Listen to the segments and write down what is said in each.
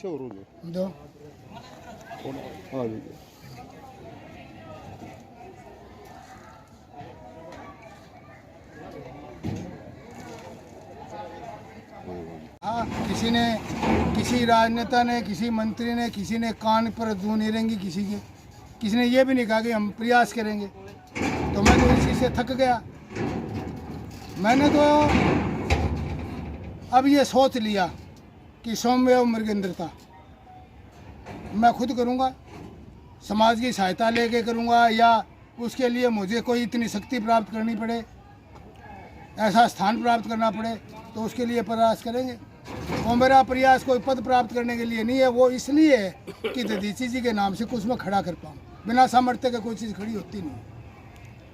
और हो जाए दो आ जाइए। हाँ, किसी राजनेता ने, किसी मंत्री ने, किसी ने कान पर जू नहीं रहेंगी किसी ने ये भी नहीं कहा कि हम प्रयास करेंगे। तो मैं तो इस चीज़ से थक गया। मैंने तो अब ये सोच लिया कि सौम्य मृगेंद्रता मैं खुद करूँगा, समाज की सहायता लेके करूँगा, या उसके लिए मुझे कोई इतनी शक्ति प्राप्त करनी पड़े, ऐसा स्थान प्राप्त करना पड़े, तो उसके लिए प्रयास करेंगे। वो मेरा प्रयास कोई पद प्राप्त करने के लिए नहीं है, वो इसलिए है कि दधीची जी के नाम से कुछ मैं खड़ा कर पाऊँ। बिना सामर्थ्य के कोई चीज़ खड़ी होती नहीं।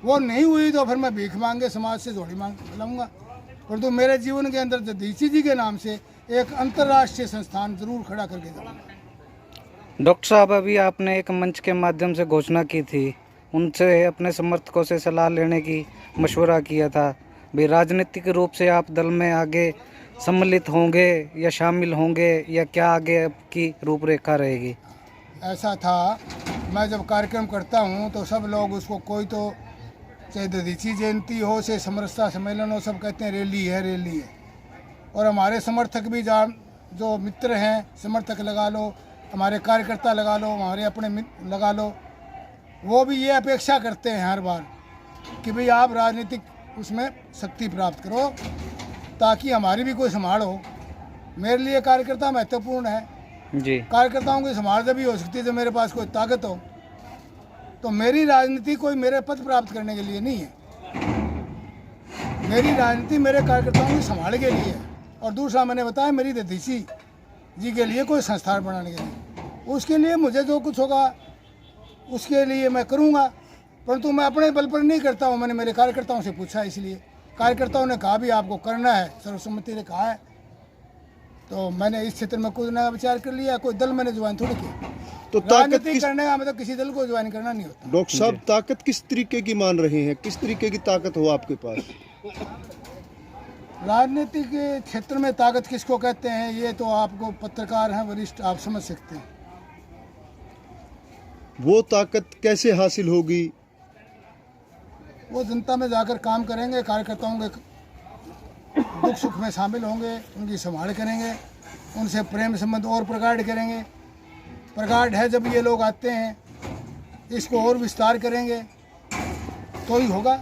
वो नहीं हुई तो फिर मैं भीख मांगे समाज से झोली मांग लाऊंगा, परंतु मेरे जीवन के अंदर दधीची जी के नाम से एक अंतर्राष्ट्रीय संस्थान जरूर खड़ा करके जाऊँगा। डॉक्टर साहब, अभी आपने एक मंच के माध्यम से घोषणा की थी, उनसे अपने समर्थकों से सलाह लेने की मशवरा किया था। भी राजनीतिक रूप से आप दल में आगे सम्मिलित होंगे या शामिल होंगे, या क्या आगे की रूपरेखा रहेगी? ऐसा था, मैं जब कार्यक्रम करता हूँ तो सब लोग उसको, कोई तो चाहे दधीची जयंती हो, चाहे समरसता सम्मेलन हो, सब कहते हैं रैली है रैली है। और हमारे समर्थक भी जो मित्र हैं, समर्थक लगा लो, हमारे कार्यकर्ता लगा लो, हमारे अपने मित्र लगा लो, वो भी ये अपेक्षा करते हैं हर बार कि भाई आप राजनीतिक उसमें शक्ति प्राप्त करो ताकि हमारी भी कोई संभाल हो। मेरे लिए कार्यकर्ता महत्वपूर्ण है जी। कार्यकर्ताओं की संभाल जब भी हो सकती है जब मेरे पास कोई ताकत हो। तो मेरी राजनीति कोई मेरे पद प्राप्त करने के लिए नहीं है, मेरी राजनीति मेरे कार्यकर्ताओं की संभाल के लिए है। और दूसरा मैंने बताया, मेरी दधीची जी के लिए कोई संस्थान बनाने के लिए, उसके लिए मुझे जो कुछ होगा उसके लिए मैं करूँगा, परंतु मैं अपने बल पर नहीं करता हूँ। मैंने मेरे कार्यकर्ताओं से पूछा, इसलिए कार्यकर्ताओं ने कहा भी आपको करना है, सर्वसम्मति ने कहा है, तो मैंने इस क्षेत्र में कुछ नया विचार कर लिया। कोई दल मैंने ज्वाइन थोड़ी किया। तो राजनीति करने का मतलब किसी दल को ज्वाइन करना नहीं होता। डॉक्टर साहब, ताकत किस तरीके की मान रहे हैं, किस तरीके की ताकत हो आपके पास? राजनीति के क्षेत्र में ताकत किसको कहते हैं, ये तो आपको पत्रकार हैं वरिष्ठ, आप समझ सकते हैं। वो ताकत कैसे हासिल होगी? वो जनता में जाकर काम करेंगे, कार्यकर्ताओं के दुख सुख में शामिल होंगे, उनकी संभाल करेंगे, उनसे प्रेम संबंध और प्रगाढ़ करेंगे। प्रगाढ़ है जब ये लोग आते हैं, इसको और विस्तार करेंगे तो ही होगा।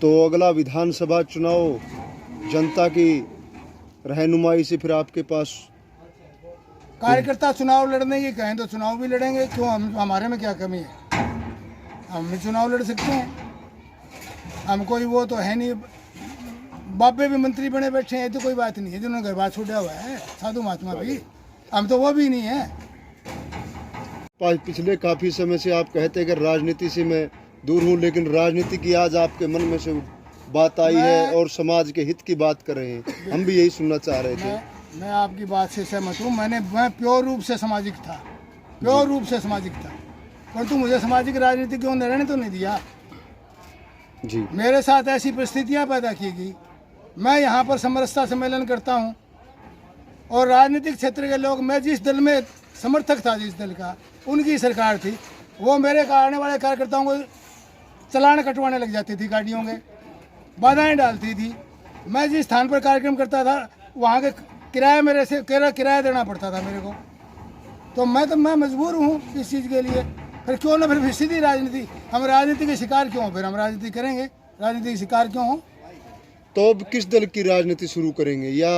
तो अगला विधानसभा चुनाव जनता की रहनुमाई से फिर आपके पास कार्यकर्ता चुनाव लड़ने की कहें तो चुनाव भी लड़ेंगे, क्यों? हमारे में क्या कमी है? हम भी चुनाव लड़ सकते हैं। हम कोई वो तो है नहीं, बाबे भी मंत्री बने बैठे हैं, तो कोई बात नहीं है। जिन्होंने घर बार छूटा हुआ है, साधु महात्मा भी, हम तो वो भी नहीं है। पिछले काफी समय से आप कहते हैं कि राजनीति से मैं दूर हूं, लेकिन राजनीति की आज आपके मन में से बात आई है और समाज के हित की बात कर रहे हैं। हम भी यही सुनना चाह रहे थे। मैं आपकी बात से सहमत हूँ। मैं प्योर रूप से सामाजिक था, प्योर रूप से सामाजिक था, परंतु मुझे सामाजिक राजनीति क्यों रहने तो नहीं दिया जी। मेरे साथ ऐसी परिस्थितियाँ पैदा की गई। मैं यहाँ पर समरसता सम्मेलन करता हूँ और राजनीतिक क्षेत्र के लोग, मैं जिस दल में समर्थक था, जिस दल का, उनकी सरकार थी, वो मेरे आने वाले कार्यकर्ताओं को चलान कटवाने लग जाती थी, गाड़ियों के बाधाएं डालती थी। मैं जिस स्थान पर कार्यक्रम करता था वहाँ के किराया मेरे से किराया देना पड़ता था मेरे को। तो मैं मजबूर हूँ इस चीज़ के लिए। फिर क्यों ना, फिर सीधी राजनीति, हम राजनीति के शिकार क्यों? फिर हम राजनीति करेंगे, राजनीति के शिकार क्यों हो? तो अब किस दल की राजनीति शुरू करेंगे या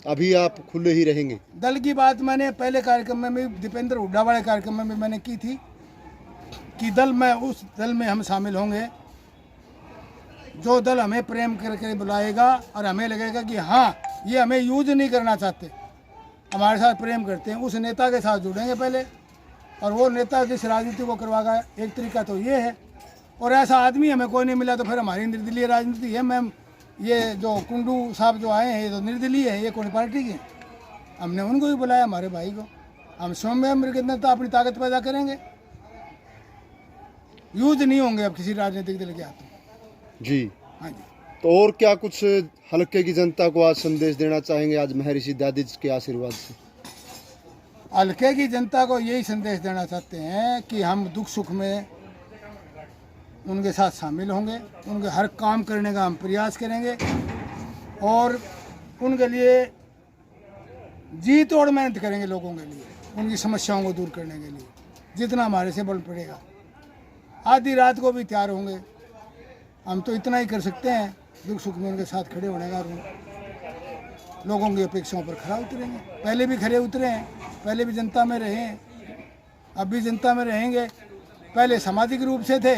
अभी आप खुले ही रहेंगे? दल की बात मैंने पहले कार्यक्रम में भी, दीपेंद्र हुड्डा वाले कार्यक्रम में भी मैंने की थी कि उस दल में हम शामिल होंगे जो दल हमें प्रेम करके बुलाएगा और हमें लगेगा कि हाँ, ये हमें यूज नहीं करना चाहते, हमारे साथ प्रेम करते हैं, उस नेता के साथ जुड़ेंगे पहले। और वो नेता जिस राजनीति को करवाएगा, एक तरीका तो ये है। और ऐसा आदमी हमें कोई नहीं मिला तो फिर हमारी निर्दलीय राजनीति है। मैम, ये जो कुंडू साहब जो आए हैं, ये तो निर्दलीय है, ये कौन पार्टी के? हमने उनको भी बुलाया, हमारे भाई को। हम सौम्य मृगेंद्रता अपनी ताकत पैदा करेंगे, यूज नहीं होंगे अब किसी राजनीतिक दल के हाथों। जी हाँ जी। तो और क्या कुछ हल्के की जनता को आज संदेश देना चाहेंगे, आज महर्षि दादी के आशीर्वाद से? हल्के की जनता को यही संदेश देना चाहते हैं कि हम दुख सुख में उनके साथ शामिल होंगे, उनके हर काम करने का हम प्रयास करेंगे और उनके लिए जी तोड़ मेहनत करेंगे, लोगों के लिए उनकी समस्याओं को दूर करने के लिए जितना हमारे से बल पड़ेगा। आधी रात को भी तैयार होंगे, हम तो इतना ही कर सकते हैं, दुख सुख में उनके साथ खड़े होने का, लोगों की अपेक्षाओं पर खरा उतरेंगे। पहले भी खड़े उतरे हैं, पहले भी जनता में रहे हैं, अब भी जनता में रहेंगे। पहले सामाजिक रूप से थे,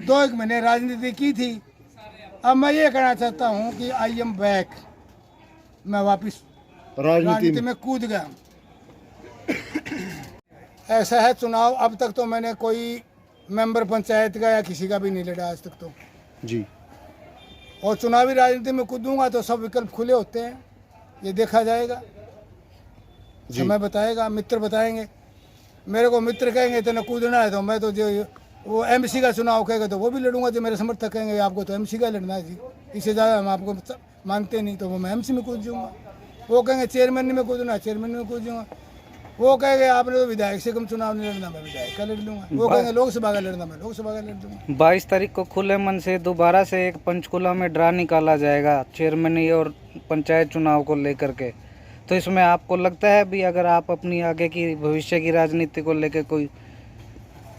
2-1 महीने राजनीति की थी, अब मैं ये कहना चाहता हूँ कि आई एम बैक, मैं वापस राजनीति में कूद गया। ऐसा है, चुनाव अब तक तो मैंने कोई मेंबर पंचायत का या किसी का भी नहीं लड़ा आज तक तो जी। और चुनावी राजनीति में कूदूंगा तो सब विकल्प खुले होते हैं, ये देखा जाएगा, समय बताएगा, मित्र बताएंगे। मेरे को मित्र कहेंगे तो न कूदना है तो मैं तो जो वो एमसी का चुनाव कहेगा तो वो भी लड़ूंगा। जो मेरे समर्थक कहेंगे आपको तो एमसी का लड़ना है जी, इससे ज़्यादा हम आपको मानते नहीं, तो वो मैं एमसी में कूद जाऊँगा। वो कहेंगे चेयरमैन में कूदना, चेयरमैन में कूद जाऊँगा। वो कहेंगे आपने तो विधायक से कम चुनाव नहीं लड़ना, मैं विधायक का लड़ लूँगा। वो कहेंगे लोकसभा का लड़ना, मैं लोकसभा का लड़ दूँगा। 22 तारीख को खुले मन से दोबारा से एक पंचकुला में ड्रा निकाला जाएगा चेयरमैन और पंचायत चुनाव को लेकर के, तो इसमें आपको लगता है भी अगर आप अपनी आगे की भविष्य की राजनीति को लेकर कोई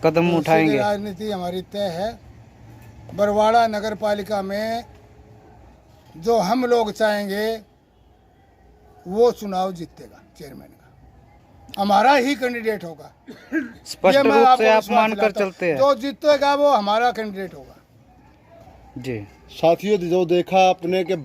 कदम उठाएंगे? राजनीति हमारी तय है। बरवाड़ा नगर पालिका में जो हम लोग चाहेंगे वो चुनाव जीतेगा, चेयरमैन का हमारा ही कैंडिडेट होगा। स्पष्ट रूप से आप मानकर चलते हैं? जो जीतेगा वो हमारा कैंडिडेट होगा जी। साथियों, जो देखा आपने कि